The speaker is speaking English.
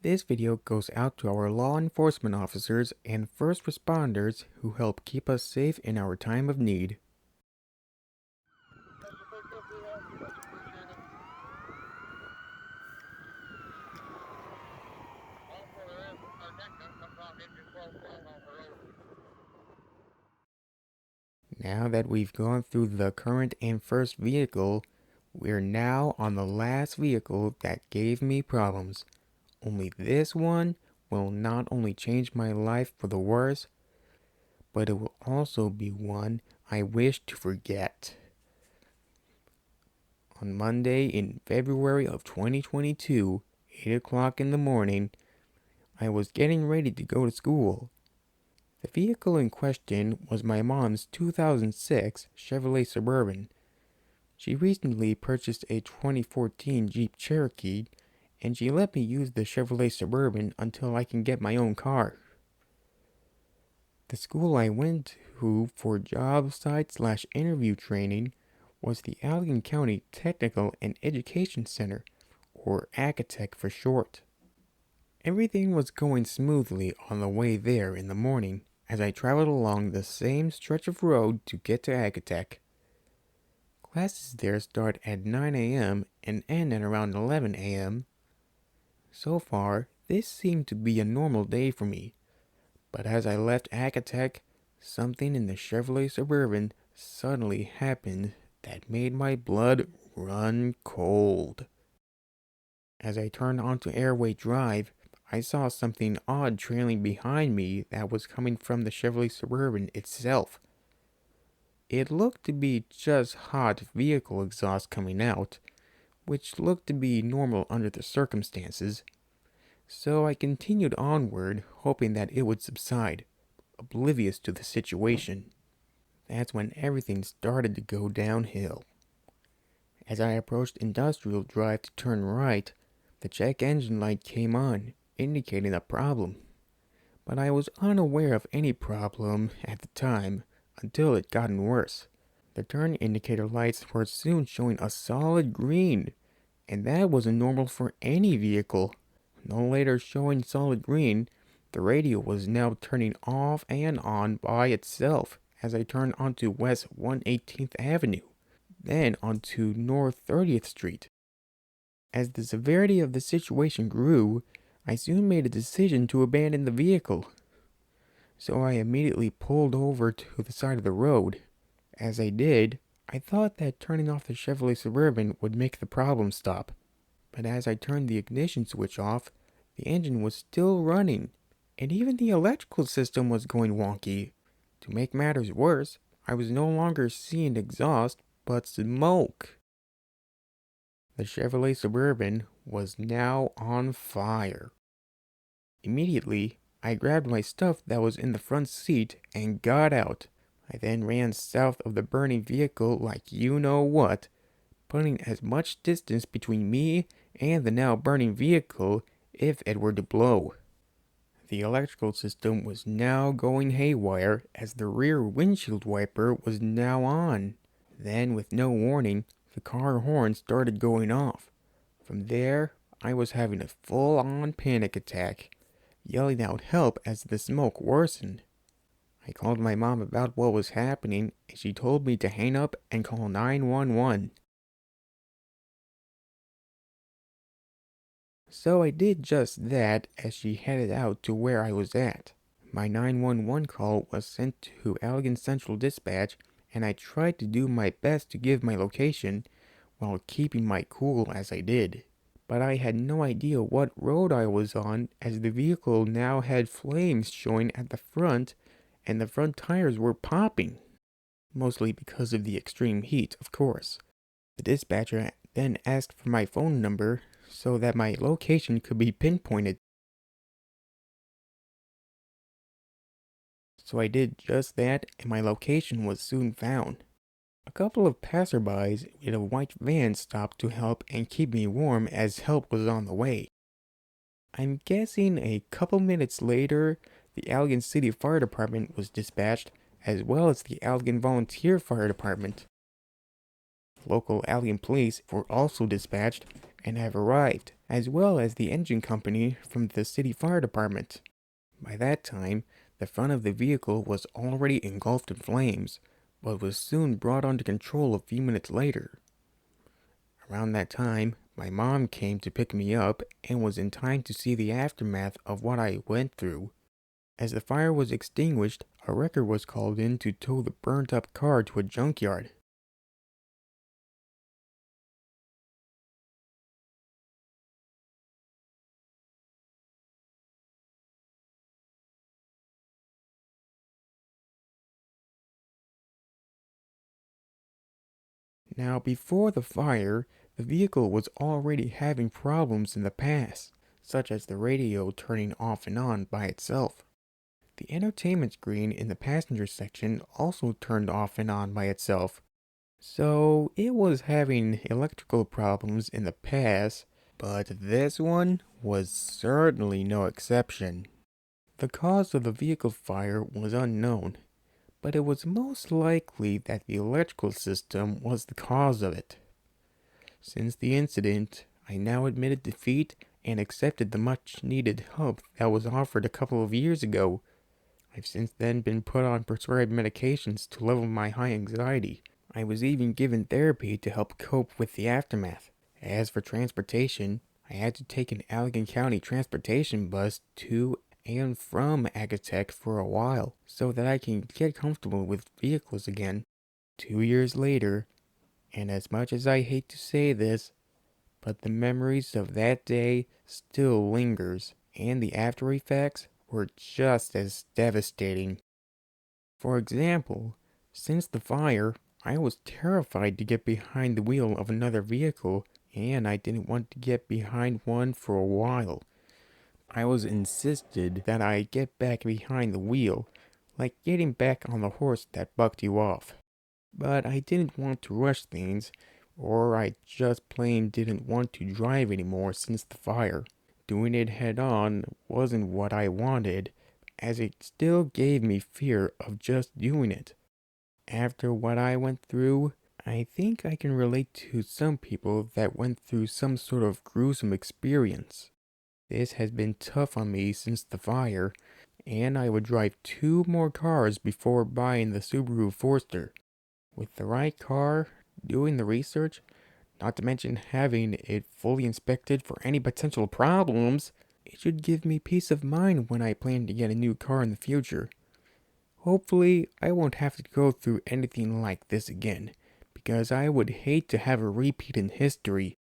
This video goes out to our law enforcement officers and first responders who help keep us safe in our time of need. Now that we've gone through the current and first vehicle, we're now on the last vehicle that gave me problems. Only this one will not only change my life for the worse, but it will also be one I wish to forget. On Monday in February of 2022, 8 o'clock in the morning, I was getting ready to go to school. The vehicle in question was my mom's 2006 Chevrolet Suburban. She recently purchased a 2014 Jeep Cherokee, and she let me use the Chevrolet Suburban until I can get my own car. The school I went to for job site/interview training was the Allegan County Technical and Education Center, or ACATEC for short. Everything was going smoothly on the way there in the morning as I traveled along the same stretch of road to get to ACATEC. Classes there start at 9 a.m. and end at around 11 a.m. So far, this seemed to be a normal day for me, but as I left ACATEC, something in the Chevrolet Suburban suddenly happened that made my blood run cold. As I turned onto Airway Drive, I saw something odd trailing behind me that was coming from the Chevrolet Suburban itself. It looked to be just hot vehicle exhaust coming out, which looked to be normal under the circumstances. So I continued onward, hoping that it would subside, oblivious to the situation. That's when everything started to go downhill. As I approached Industrial Drive to turn right, the check engine light came on, indicating a problem. But I was unaware of any problem at the time until it gotten worse. The turn indicator lights were soon showing a solid green, and that wasn't normal for any vehicle. No later showing solid green, the radio was now turning off and on by itself as I turned onto West 118th Avenue, then onto North 30th Street. As the severity of the situation grew, I soon made a decision to abandon the vehicle. So I immediately pulled over to the side of the road. As I did, I thought that turning off the Chevrolet Suburban would make the problem stop. But as I turned the ignition switch off, the engine was still running, and even the electrical system was going wonky. To make matters worse, I was no longer seeing exhaust, but smoke. The Chevrolet Suburban was now on fire. Immediately, I grabbed my stuff that was in the front seat and got out. I then ran south of the burning vehicle like you know what, putting as much distance between me and the now burning vehicle if it were to blow. The electrical system was now going haywire as the rear windshield wiper was now on. Then, with no warning, the car horn started going off. From there, I was having a full-on panic attack, yelling out help as the smoke worsened. I called my mom about what was happening, and she told me to hang up and call 911. So I did just that as she headed out to where I was at. My 911 call was sent to Allegan Central Dispatch, and I tried to do my best to give my location while keeping my cool as I did. But I had no idea what road I was on as the vehicle now had flames showing at the front and the front tires were popping. Mostly because of the extreme heat, of course. The dispatcher then asked for my phone number so that my location could be pinpointed. So I did just that, and my location was soon found. A couple of passerbys in a white van stopped to help and keep me warm as help was on the way. I'm guessing a couple minutes later, the Allegan City Fire Department was dispatched, as well as the Allegan Volunteer Fire Department. Local Allegan police were also dispatched and have arrived, as well as the engine company from the city fire department. By that time, the front of the vehicle was already engulfed in flames, but was soon brought under control a few minutes later. Around that time, my mom came to pick me up and was in time to see the aftermath of what I went through. As the fire was extinguished, a wrecker was called in to tow the burnt up car to a junkyard. Now, before the fire, the vehicle was already having problems in the past, such as the radio turning off and on by itself. The entertainment screen in the passenger section also turned off and on by itself. So it was having electrical problems in the past, but this one was certainly no exception. The cause of the vehicle fire was unknown, but it was most likely that the electrical system was the cause of it. Since the incident, I now admitted defeat and accepted the much needed help that was offered a couple of years ago. I've since then been put on prescribed medications to level my high anxiety. I was even given therapy to help cope with the aftermath. As for transportation, I had to take an Allegan County transportation bus to and from Agatech for a while so that I can get comfortable with vehicles again. 2 years later, and as much as I hate to say this, but the memories of that day still lingers, and the after effects were just as devastating. For example, since the fire, I was terrified to get behind the wheel of another vehicle, and I didn't want to get behind one for a while. I was insisted that I get back behind the wheel, like getting back on the horse that bucked you off. But I didn't want to rush things, or I just plain didn't want to drive anymore since the fire. Doing it head on wasn't what I wanted, as it still gave me fear of just doing it. After what I went through, I think I can relate to some people that went through some sort of gruesome experience. This has been tough on me since the fire, and I would drive 2 more cars before buying the Subaru Forester. With the right car, doing the research, not to mention having it fully inspected for any potential problems, it should give me peace of mind when I plan to get a new car in the future. Hopefully, I won't have to go through anything like this again, because I would hate to have a repeat in history.